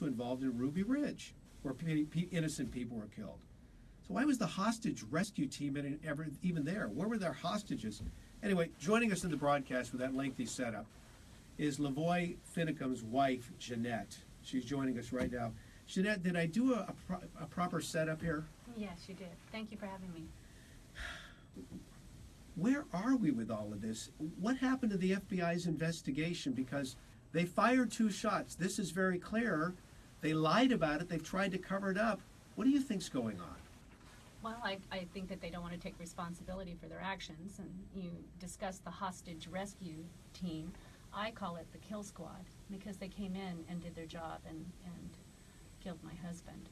involved in Ruby Ridge, where innocent people were killed. So why was the hostage rescue team even there? Where were their hostages? Anyway, joining us in the broadcast with that lengthy setup is LaVoy Finicum's wife, Jeanette. She's joining us right now. Jeanette, did I do a proper setup here? Yes, you did. Thank you for having me. Where are we with all of this? What happened to the FBI's investigation? Because they fired 2 shots. This is very clear. They lied about it. They've tried to cover it up. What do you think's going on? Well, I think that they don't want to take responsibility for their actions, and you discussed the hostage rescue team. I call it the kill squad because they came in and did their job and killed my husband.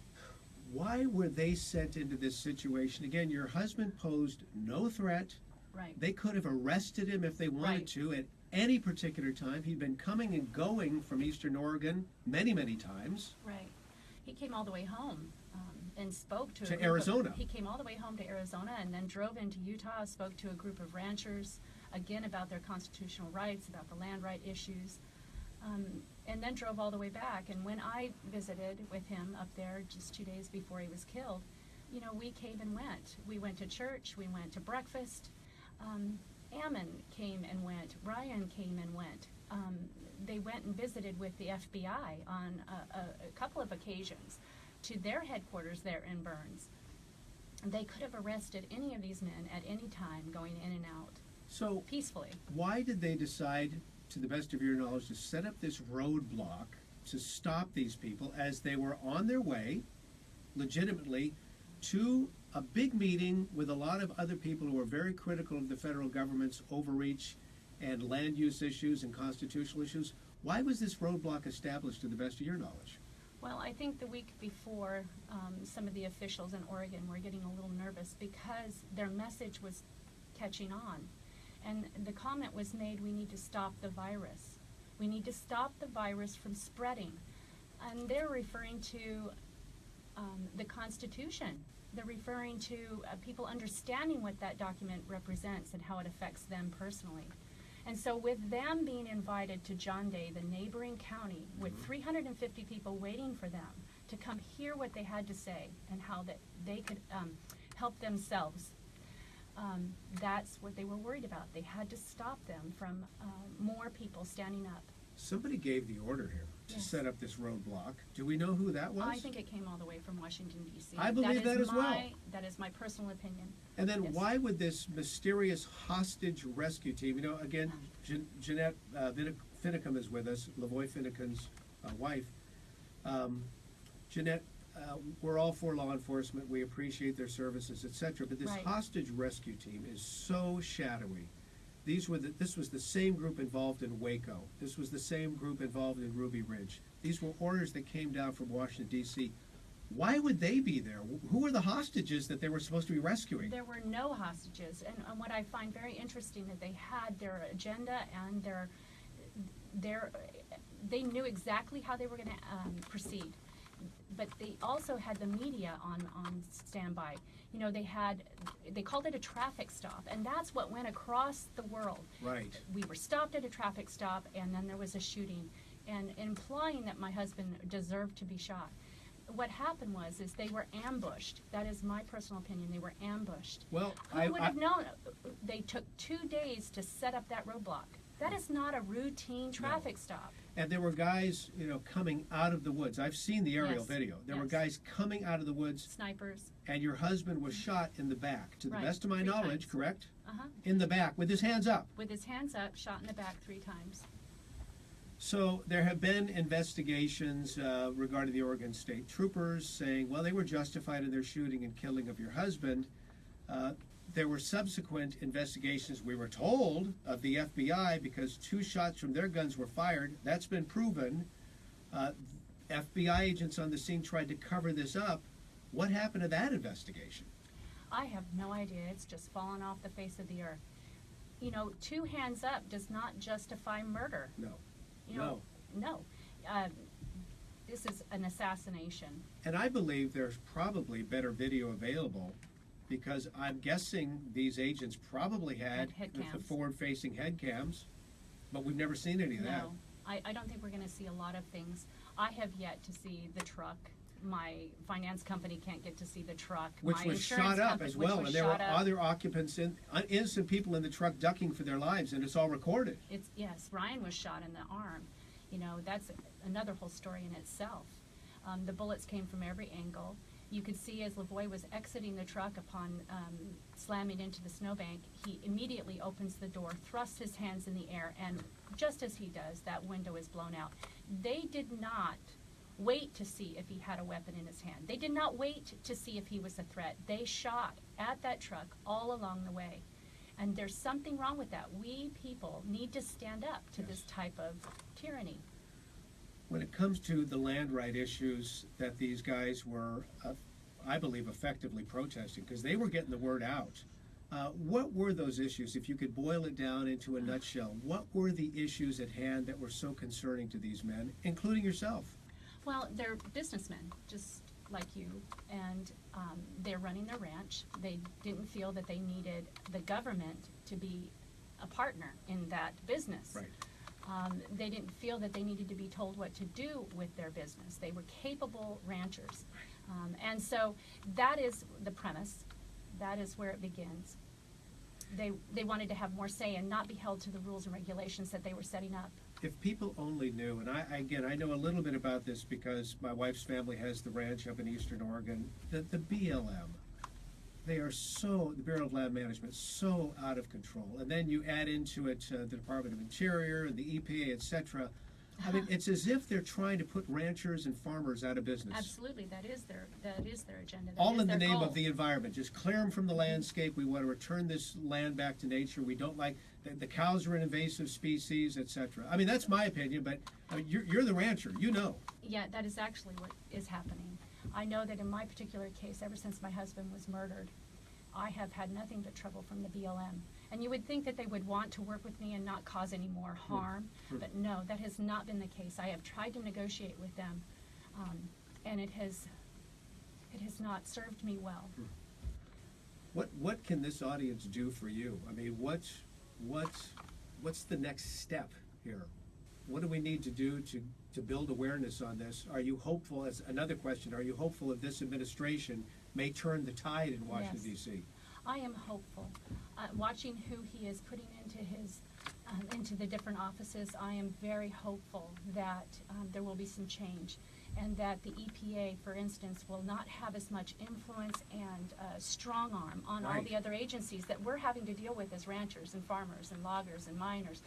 Why were they sent into this situation? Again, your husband posed no threat. Right. They could have arrested him if they wanted to at any particular time. He'd been coming and going from Eastern Oregon many, many times. Right. He came all the way home and spoke to Arizona. He came all the way home to Arizona and then drove into Utah, spoke to a group of ranchers, again about their constitutional rights, about the land right issues, and then drove all the way back. And when I visited with him up there just 2 days before he was killed, you know, we came and went. We went to church, we went to breakfast. Ammon came and went, Ryan came and went. They went and visited with the FBI on a couple of occasions to their headquarters there in Burns. They could have arrested any of these men at any time going in and out. So peacefully. Why did they decide, to the best of your knowledge, to set up this roadblock to stop these people as they were on their way, legitimately, to a big meeting with a lot of other people who are very critical of the federal government's overreach and land use issues and constitutional issues? Why was this roadblock established, to the best of your knowledge? Well, I think the week before, some of the officials in Oregon were getting a little nervous because their message was catching on. And the comment was made, we need to stop the virus. We need to stop the virus from spreading. And they're referring to the Constitution. They're referring to people understanding what that document represents and how it affects them personally. And so with them being invited to John Day, the neighboring county, with 350 people waiting for them to come hear what they had to say and how that they could help themselves, that's what they were worried about. They had to stop them from more people standing up. Somebody gave the order here to Yes. set up this roadblock. Do we know who that was? I think it came all the way from Washington, D.C. I believe that as well. That is my personal opinion. And then Yes. why would this mysterious hostage rescue team, you know, again, Jeanette Finicum is with us, LaVoy Finicum's wife. Jeanette, we're all for law enforcement. We appreciate their services, etc. But this Right. hostage rescue team is so shadowy. This was the same group involved in Waco. This was the same group involved in Ruby Ridge. These were orders that came down from Washington, D.C. Why would they be there? Who were the hostages that they were supposed to be rescuing? There were no hostages, and what I find very interesting that they had their agenda and they knew exactly how they were going to proceed. But they also had the media on standby. You know, they called it a traffic stop, and that's what went across the world. Right. We were stopped at a traffic stop, and then there was a shooting, and implying that my husband deserved to be shot. What happened was they were ambushed. That is my personal opinion. They were ambushed. Well, Who would have known? They took 2 days to set up that roadblock. That is not a routine traffic stop. And there were guys, you know, coming out of the woods. I've seen the aerial Yes. video. There were Yes. guys coming out of the woods, Snipers. and your husband was shot in the back, to the Right. best of my 3 knowledge, times. correct? Uh-huh. In the back, with his hands up. With his hands up, shot in the back 3 times. So there have been investigations regarding the Oregon State Troopers saying, well, they were justified in their shooting and killing of your husband. There were subsequent investigations, we were told, of the FBI because 2 shots from their guns were fired. That's been proven. FBI agents on the scene tried to cover this up. What happened to that investigation? I have no idea. It's just fallen off the face of the earth. You know, 2 hands up does not justify murder. No. You know, no. This is an assassination. And I believe there's probably better video available because I'm guessing these agents probably had head the cams. forward-facing head cams, but we've never seen any of that. No, I don't think we're going to see a lot of things. I have yet to see the truck. My finance company can't get to see the truck. Which My was insurance shot up company- as well, which was and there were shot up. other occupants, innocent people in the truck ducking for their lives, and it's all recorded. Yes, Ryan was shot in the arm. You know, that's another whole story in itself. The bullets came from every angle. You could see as LaVoy was exiting the truck upon slamming into the snowbank, he immediately opens the door, thrusts his hands in the air, and just as he does, that window is blown out. They did not wait to see if he had a weapon in his hand. They did not wait to see if he was a threat. They shot at that truck all along the way. And there's something wrong with that. We people need to stand up to this type of tyranny. When it comes to the land right issues that these guys were, I believe, effectively protesting, because they were getting the word out, what were those issues? If you could boil it down into a nutshell, what were the issues at hand that were so concerning to these men, including yourself? Well, they're businessmen, just like you, and they're running their ranch. They didn't feel that they needed the government to be a partner in that business. Right. They didn't feel that they needed to be told what to do with their business. They were capable ranchers. And so that is the premise. That is where it begins. They wanted to have more say and not be held to the rules and regulations that they were setting up. If people only knew, and I know a little bit about this because my wife's family has the ranch up in Eastern Oregon, that the BLM, they are the Bureau of Land Management, so out of control. And then you add into it the Department of Interior and the EPA, etc. I mean, it's as if they're trying to put ranchers and farmers out of business. Absolutely, that is their agenda. All in the name of the environment. Just clear them from the landscape. We want to return this land back to nature. We don't like the cows are an invasive species, etc. I mean, that's my opinion, but you're the rancher. You know. Yeah, that is actually what is happening. I know that in my particular case, ever since my husband was murdered, I have had nothing but trouble from the BLM. And you would think that they would want to work with me and not cause any more harm, but no, that has not been the case. I have tried to negotiate with them, and it has not served me well. What can this audience do for you? I mean, what's the next step here? What do we need to do to build awareness on this? Are you hopeful, as another question, are you hopeful that this administration may turn the tide in Washington, Yes. D.C.? I am hopeful. Watching who he is putting into the different offices, I am very hopeful that there will be some change, and that the EPA, for instance, will not have as much influence and strong arm on all Right. the other agencies that we're having to deal with as ranchers and farmers and loggers and miners.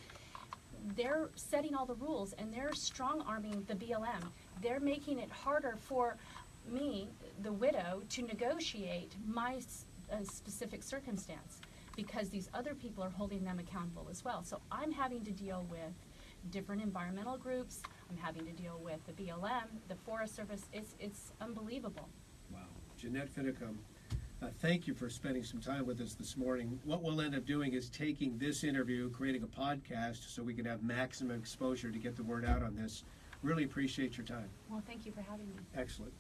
They're setting all the rules, and they're strong-arming the BLM. They're making it harder for me, the widow, to negotiate my specific circumstance, because these other people are holding them accountable as well. So I'm having to deal with different environmental groups. I'm having to deal with the BLM, the Forest Service. It's unbelievable. Wow. Jeanette Finicum, thank you for spending some time with us this morning. What we'll end up doing is taking this interview, creating a podcast so we can have maximum exposure to get the word out on this. Really appreciate your time. Well, thank you for having me. Excellent.